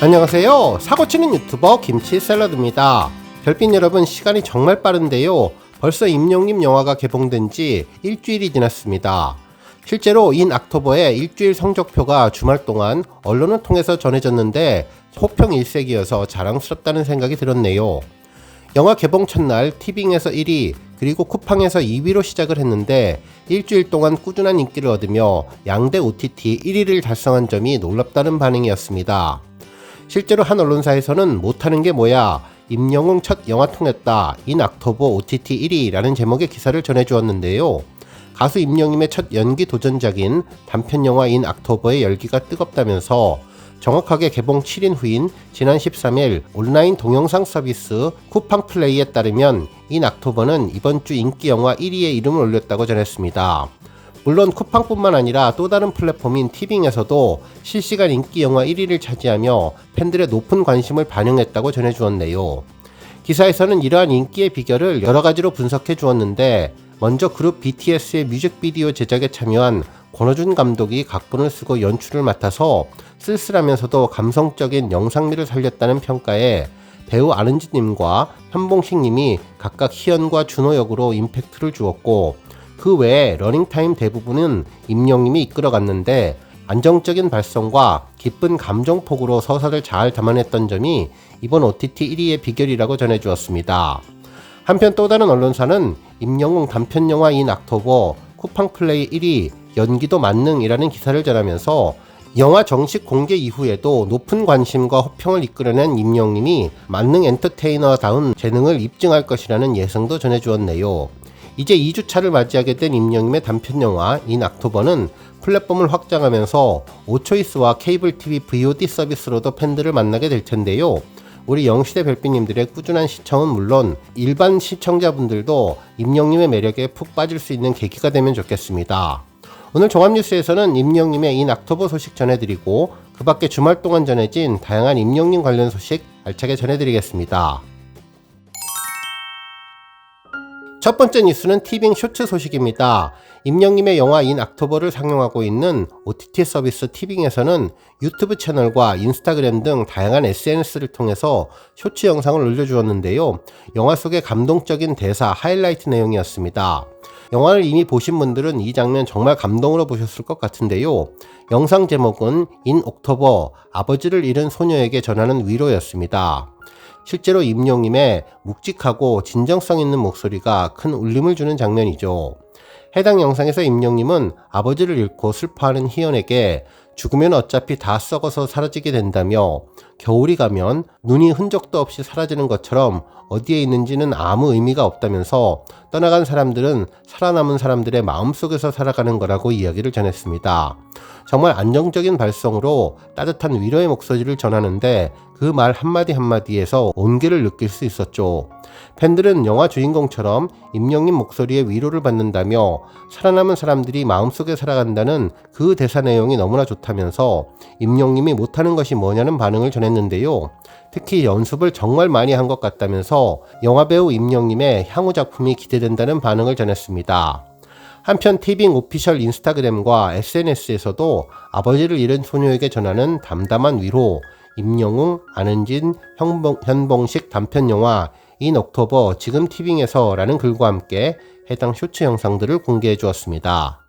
안녕하세요. 사고치는 유튜버 김치샐러드입니다. 별빛 여러분, 시간이 정말 빠른데요. 벌써 임영님 영화가 개봉된 지 일주일이 지났습니다. 실제로 인 옥토버의 일주일 성적표가 주말 동안 언론을 통해서 전해졌는데 호평 일색이어서 자랑스럽다는 생각이 들었네요. 영화 개봉 첫날 티빙에서 1위 그리고 쿠팡에서 2위로 시작을 했는데 일주일 동안 꾸준한 인기를 얻으며 양대 OTT 1위를 달성한 점이 놀랍다는 반응이었습니다. 실제로 한 언론사에서는 못하는 게 뭐야, 임영웅 첫 영화통했다, 인 옥토버 OTT 1위라는 제목의 기사를 전해주었는데요. 가수 임영님의 첫 연기 도전작인 단편영화 인 옥토버의 열기가 뜨겁다면서 정확하게 개봉 7일 후인 지난 13일 온라인 동영상 서비스 쿠팡 플레이에 따르면 인 옥토버는 이번 주 인기 영화 1위에 이름을 올렸다고 전했습니다. 물론 쿠팡뿐만 아니라 또 다른 플랫폼인 티빙에서도 실시간 인기 영화 1위를 차지하며 팬들의 높은 관심을 반영했다고 전해주었네요. 기사에서는 이러한 인기의 비결을 여러 가지로 분석해 주었는데, 먼저 그룹 BTS의 뮤직비디오 제작에 참여한 권호준 감독이 각본을 쓰고 연출을 맡아서 쓸쓸하면서도 감성적인 영상미를 살렸다는 평가에 배우 안은지님과 현봉식님이 각각 희연과 준호 역으로 임팩트를 주었고, 그 외에 러닝타임 대부분은 임영님이 이끌어갔는데 안정적인 발성과 기쁜 감정폭으로 서사를 잘 담아냈던 점이 이번 OTT 1위의 비결이라고 전해주었습니다. 한편 또 다른 언론사는 임영웅 단편영화 인 옥토버 쿠팡플레이 1위 연기도 만능이라는 기사를 전하면서 영화 정식 공개 이후에도 높은 관심과 호평을 이끌어낸 임영님이 만능 엔터테이너다운 재능을 입증할 것이라는 예상도 전해주었네요. 이제 2주차를 맞이하게 된 임영님의 단편영화 인 옥토버는 플랫폼을 확장하면서 오초이스와 케이블 TV VOD 서비스로도 팬들을 만나게 될 텐데요. 우리 영시대 별빛님들의 꾸준한 시청은 물론 일반 시청자분들도 임영님의 매력에 푹 빠질 수 있는 계기가 되면 좋겠습니다. 오늘 종합뉴스에서는 임영님의 인 옥토버 소식 전해드리고, 그 밖에 주말 동안 전해진 다양한 임영님 관련 소식 알차게 전해드리겠습니다. 첫 번째 뉴스는 티빙 쇼츠 소식입니다. 임영님의 영화 인 옥토버를 상영하고 있는 OTT 서비스 티빙에서는 유튜브 채널과 인스타그램 등 다양한 SNS를 통해서 쇼츠 영상을 올려주었는데요. 영화 속의 감동적인 대사, 하이라이트 내용이었습니다. 영화를 이미 보신 분들은 이 장면 정말 감동으로 보셨을 것 같은데요. 영상 제목은 인 옥토버, 아버지를 잃은 소녀에게 전하는 위로였습니다. 실제로 임영님의 묵직하고 진정성 있는 목소리가 큰 울림을 주는 장면이죠. 해당 영상에서 임영님은 아버지를 잃고 슬퍼하는 희연에게 죽으면 어차피 다 썩어서 사라지게 된다며, 겨울이 가면 눈이 흔적도 없이 사라지는 것처럼 어디에 있는지는 아무 의미가 없다면서 떠나간 사람들은 살아남은 사람들의 마음속에서 살아가는 거라고 이야기를 전했습니다. 정말 안정적인 발성으로 따뜻한 위로의 목소리를 전하는데 그 말 한마디 한마디에서 온기를 느낄 수 있었죠. 팬들은 영화 주인공처럼 임영님 목소리에 위로를 받는다며 살아남은 사람들이 마음속에 살아간다는 그 대사 내용이 너무나 좋다면서 임영님이 못하는 것이 뭐냐는 반응을 전했는데요. 특히 연습을 정말 많이 한 것 같다면서 영화배우 임영님의 향후 작품이 기대된다는 반응을 전했습니다. 한편 티빙 오피셜 인스타그램과 SNS에서도 아버지를 잃은 소녀에게 전하는 담담한 위로, 임영웅, 안은진, 현봉식 단편영화 인 옥토버 지금 티빙에서 라는 글과 함께 해당 쇼츠 영상들을 공개해 주었습니다.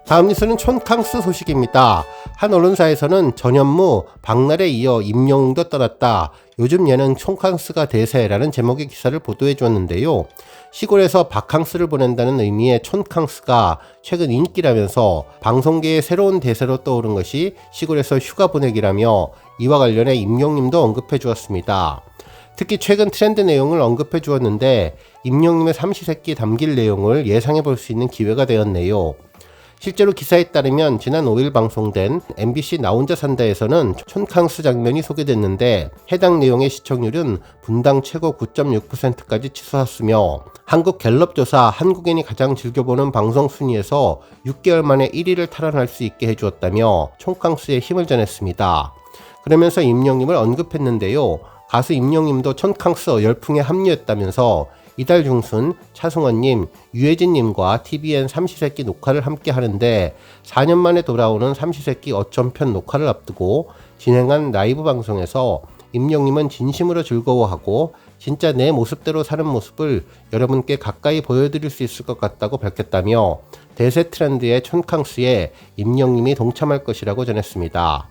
다음 뉴스는 촌캉스 소식입니다. 한 언론사에서는 전현무, 박날에 이어 임영웅도 떠났다, 요즘 얘는 촌캉스가 대세라는 제목의 기사를 보도해 주었는데요. 시골에서 바캉스를 보낸다는 의미의 촌캉스가 최근 인기라면서 방송계의 새로운 대세로 떠오른 것이 시골에서 휴가 보내기라며 이와 관련해 임영님도 언급해 주었습니다. 특히 최근 트렌드 내용을 언급해 주었는데 임영님의 삼시세끼 담길 내용을 예상해 볼 수 있는 기회가 되었네요. 실제로 기사에 따르면 지난 5일 방송된 MBC 나 혼자 산다에서는 촌캉스 장면이 소개됐는데 해당 내용의 시청률은 분당 최고 9.6%까지 치솟았으며 한국 갤럽 조사 한국인이 가장 즐겨보는 방송 순위에서 6개월 만에 1위를 탈환할 수 있게 해주었다며 촌캉스의 힘을 전했습니다. 그러면서 임영님을 언급했는데요. 가수 임영님도 촌캉스 열풍에 합류했다면서 이달 중순 차승원님, 유혜진님과 TVN 삼시세끼 녹화를 함께 하는데 4년 만에 돌아오는 삼시세끼 어촌편 녹화를 앞두고 진행한 라이브 방송에서 임영님은 진심으로 즐거워하고 진짜 내 모습대로 사는 모습을 여러분께 가까이 보여드릴 수 있을 것 같다고 밝혔다며 대세 트렌드의 촌캉스에 임영님이 동참할 것이라고 전했습니다.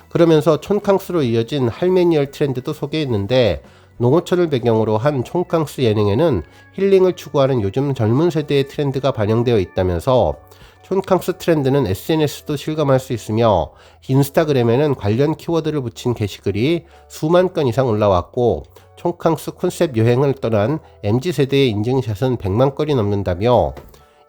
그러면서 촌캉스로 이어진 할메니얼 트렌드도 소개했는데 농어촌을 배경으로 한 촌캉스 예능에는 힐링을 추구하는 요즘 젊은 세대의 트렌드가 반영되어 있다면서 촌캉스 트렌드는 SNS도 실감할 수 있으며 인스타그램에는 관련 키워드를 붙인 게시글이 수만 건 이상 올라왔고 촌캉스 콘셉트 여행을 떠난 MZ세대의 인증샷은 100만 건이 넘는다며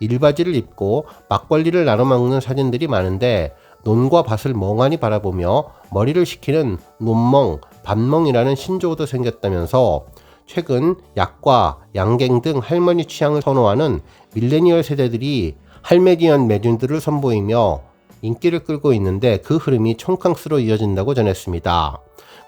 일바지를 입고 막걸리를 나눠 먹는 사진들이 많은데 논과 밭을 멍하니 바라보며 머리를 식히는 논멍, 밭멍이라는 신조어도 생겼다면서 최근 약과 양갱 등 할머니 취향을 선호하는 밀레니얼 세대들이 할메니언 메뉴들을 선보이며 인기를 끌고 있는데 그 흐름이 촌캉스로 이어진다고 전했습니다.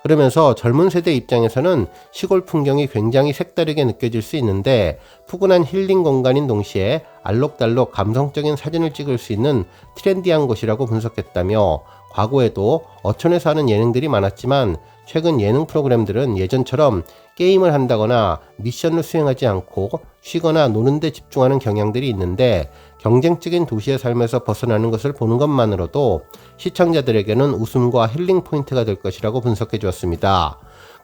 그러면서 젊은 세대 입장에서는 시골 풍경이 굉장히 색다르게 느껴질 수 있는데 푸근한 힐링 공간인 동시에 알록달록 감성적인 사진을 찍을 수 있는 트렌디한 곳이라고 분석했다며 과거에도 어촌에서 하는 예능들이 많았지만 최근 예능 프로그램들은 예전처럼 게임을 한다거나 미션을 수행하지 않고 쉬거나 노는 데 집중하는 경향들이 있는데 경쟁적인 도시의 삶에서 벗어나는 것을 보는 것만으로도 시청자들에게는 웃음과 힐링 포인트가 될 것이라고 분석해 주었습니다.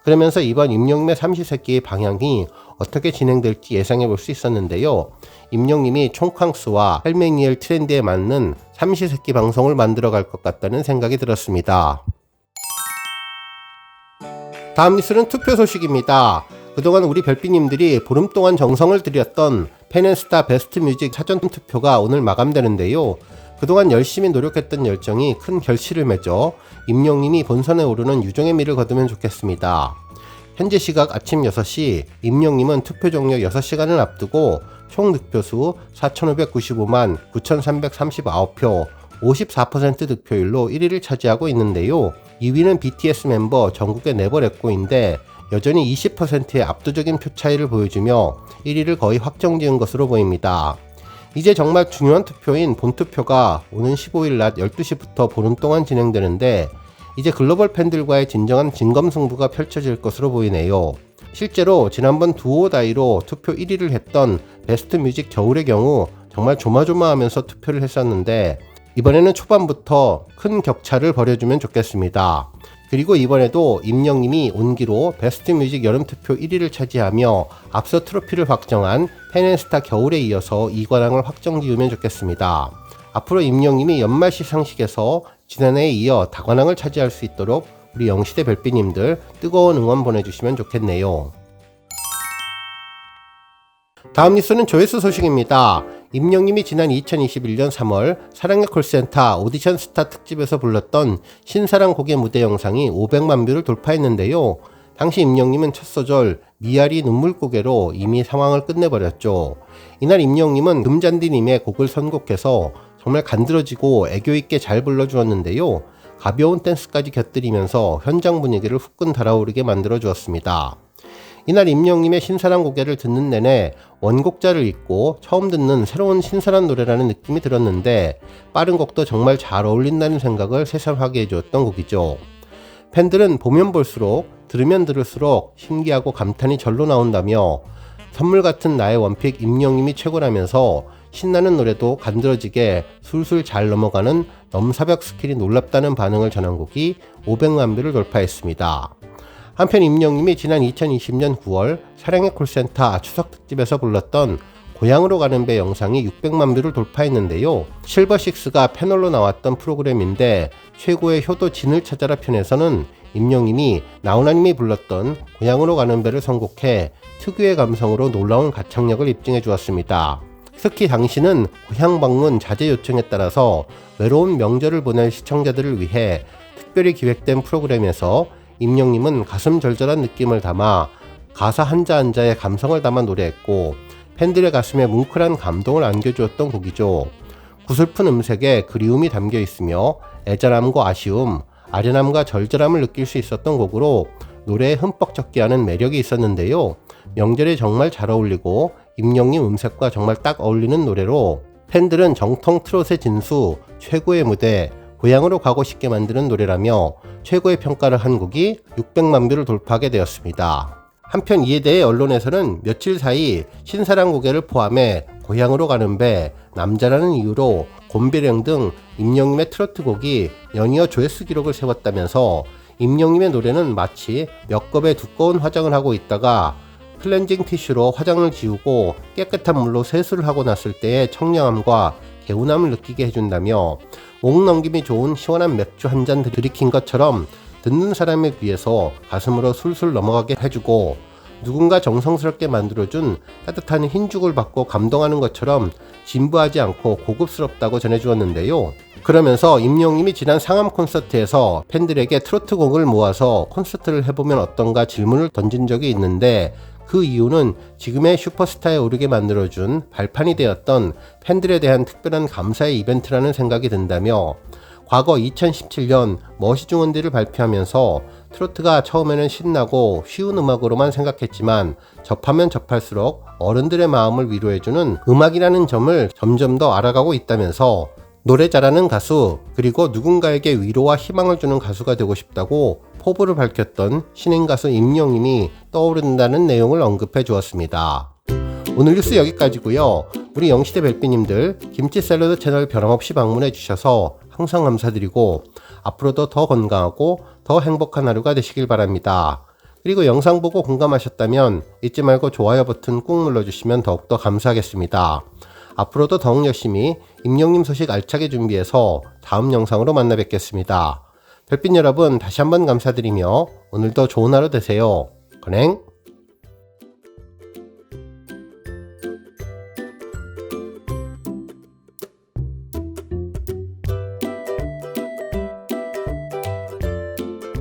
그러면서 이번 임영님의 삼시세끼의 방향이 어떻게 진행될지 예상해 볼 수 있었는데요. 임영님이 촌캉스와 할메니엘 트렌드에 맞는 삼시세끼 방송을 만들어 갈 것 같다는 생각이 들었습니다. 다음 뉴스는 투표 소식입니다. 그동안 우리 별빛님들이 보름 동안 정성을 들였던 팬앤스타 베스트 뮤직 사전 투표가 오늘 마감되는데요. 그동안 열심히 노력했던 열정이 큰 결실을 맺어 임영님이 본선에 오르는 유종의 미를 거두면 좋겠습니다. 현재 시각 아침 6시, 임영님은 투표 종료 6시간을 앞두고 총 득표수 4,595만 9,339표, 54% 득표율로 1위를 차지하고 있는데요. 2위는 BTS 멤버 정국의 네버렛고인데 여전히 20%의 압도적인 표 차이를 보여주며 1위를 거의 확정지은 것으로 보입니다. 이제 정말 중요한 투표인 본투표가 오는 15일 낮 12시부터 보름 동안 진행되는데 이제 글로벌 팬들과의 진정한 진검승부가 펼쳐질 것으로 보이네요. 실제로 지난번 두오 다이로 투표 1위를 했던 베스트 뮤직 겨울의 경우 정말 조마조마하면서 투표를 했었는데 이번에는 초반부터 큰 격차를 벌여주면 좋겠습니다. 그리고 이번에도 임영님이 온기로 베스트 뮤직 여름 투표 1위를 차지하며 앞서 트로피를 확정한 팬앤스타 겨울에 이어서 2관왕을 확정지으면 좋겠습니다. 앞으로 임영님이 연말 시상식에서 지난해에 이어 다관왕을 차지할 수 있도록 우리 영시대 별빛님들 뜨거운 응원 보내주시면 좋겠네요. 다음 뉴스는 조회수 소식입니다. 임영님이 지난 2021년 3월 사랑의 콜센터 오디션 스타 특집에서 불렀던 신사랑 곡의 무대 영상이 500만 뷰를 돌파했는데요. 당시 임영님은 첫 소절 미아리 눈물고개로 이미 상황을 끝내버렸죠. 이날 임영님은 금잔디님의 곡을 선곡해서 정말 간드러지고 애교있게 잘 불러주었는데요. 가벼운 댄스까지 곁들이면서 현장 분위기를 후끈 달아오르게 만들어 주었습니다. 이날 임영님의 신사랑 고개를 듣는 내내 원곡자를 잊고 처음 듣는 새로운 신선한 노래라는 느낌이 들었는데 빠른 곡도 정말 잘 어울린다는 생각을 새삼하게 해주었던 곡이죠. 팬들은 보면 볼수록 들으면 들을수록 신기하고 감탄이 절로 나온다며 선물 같은 나의 원픽 임영님이 최고라면서 신나는 노래도 간드러지게 술술 잘 넘어가는 넘사벽 스킬이 놀랍다는 반응을 전한 곡이 500만 뷰를 돌파했습니다. 한편 임영님이 지난 2020년 9월 사랑의 콜센터 추석 특집에서 불렀던 고향으로 가는 배 영상이 600만 뷰를 돌파했는데요. 실버식스가 패널로 나왔던 프로그램인데 최고의 효도 진을 찾아라 편에서는 임영님이 나훈아님이 불렀던 고향으로 가는 배를 선곡해 특유의 감성으로 놀라운 가창력을 입증해 주었습니다. 특히 당시는 고향 방문 자제 요청에 따라서 외로운 명절을 보낼 시청자들을 위해 특별히 기획된 프로그램에서 임영님은 가슴 절절한 느낌을 담아 가사 한자 한자의 감성을 담아 노래했고 팬들의 가슴에 뭉클한 감동을 안겨주었던 곡이죠. 구슬픈 음색에 그리움이 담겨 있으며 애절함과 아쉬움, 아련함과 절절함을 느낄 수 있었던 곡으로 노래에 흠뻑 적게 하는 매력이 있었는데요. 명절에 정말 잘 어울리고 임영님 음색과 정말 딱 어울리는 노래로 팬들은 정통 트롯의 진수, 최고의 무대, 고향으로 가고 싶게 만드는 노래라며 최고의 평가를 한 곡이 600만 뷰를 돌파하게 되었습니다. 한편 이에 대해 언론에서는 며칠 사이 신사랑 고개를 포함해 고향으로 가는 배, 남자라는 이유로 곰배령 등 임영님의 트로트 곡이 연이어 조회수 기록을 세웠다면서 임영님의 노래는 마치 몇 겁의 두꺼운 화장을 하고 있다가 클렌징 티슈로 화장을 지우고 깨끗한 물로 세수를 하고 났을 때의 청량함과 개운함을 느끼게 해준다며 목 넘김이 좋은 시원한 맥주 한 잔 들이킨 것처럼 듣는 사람에 비해서 가슴으로 술술 넘어가게 해주고 누군가 정성스럽게 만들어준 따뜻한 흰죽을 받고 감동하는 것처럼 진부하지 않고 고급스럽다고 전해주었는데요. 그러면서 임영님이 지난 상암 콘서트에서 팬들에게 트로트 곡을 모아서 콘서트를 해보면 어떤가 질문을 던진 적이 있는데 그 이유는 지금의 슈퍼스타에 오르게 만들어준 발판이 되었던 팬들에 대한 특별한 감사의 이벤트라는 생각이 든다며 과거 2017년 머시중원디를 발표하면서 트로트가 처음에는 신나고 쉬운 음악으로만 생각했지만 접하면 접할수록 어른들의 마음을 위로해주는 음악이라는 점을 점점 더 알아가고 있다면서 노래 잘하는 가수 그리고 누군가에게 위로와 희망을 주는 가수가 되고 싶다고 포부를 밝혔던 신인 가수 임영님이 떠오른다는 내용을 언급해 주었습니다. 오늘 뉴스 여기까지고요. 우리 영시대 별빛님들 김치 샐러드 채널 변함없이 방문해 주셔서 항상 감사드리고 앞으로도 더 건강하고 더 행복한 하루가 되시길 바랍니다. 그리고 영상 보고 공감하셨다면 잊지 말고 좋아요 버튼 꾹 눌러주시면 더욱더 감사하겠습니다. 앞으로도 더욱 열심히 임영님 소식 알차게 준비해서 다음 영상으로 만나 뵙겠습니다. 별빛 여러분 다시 한번 감사드리며 오늘도 좋은 하루 되세요. 건행!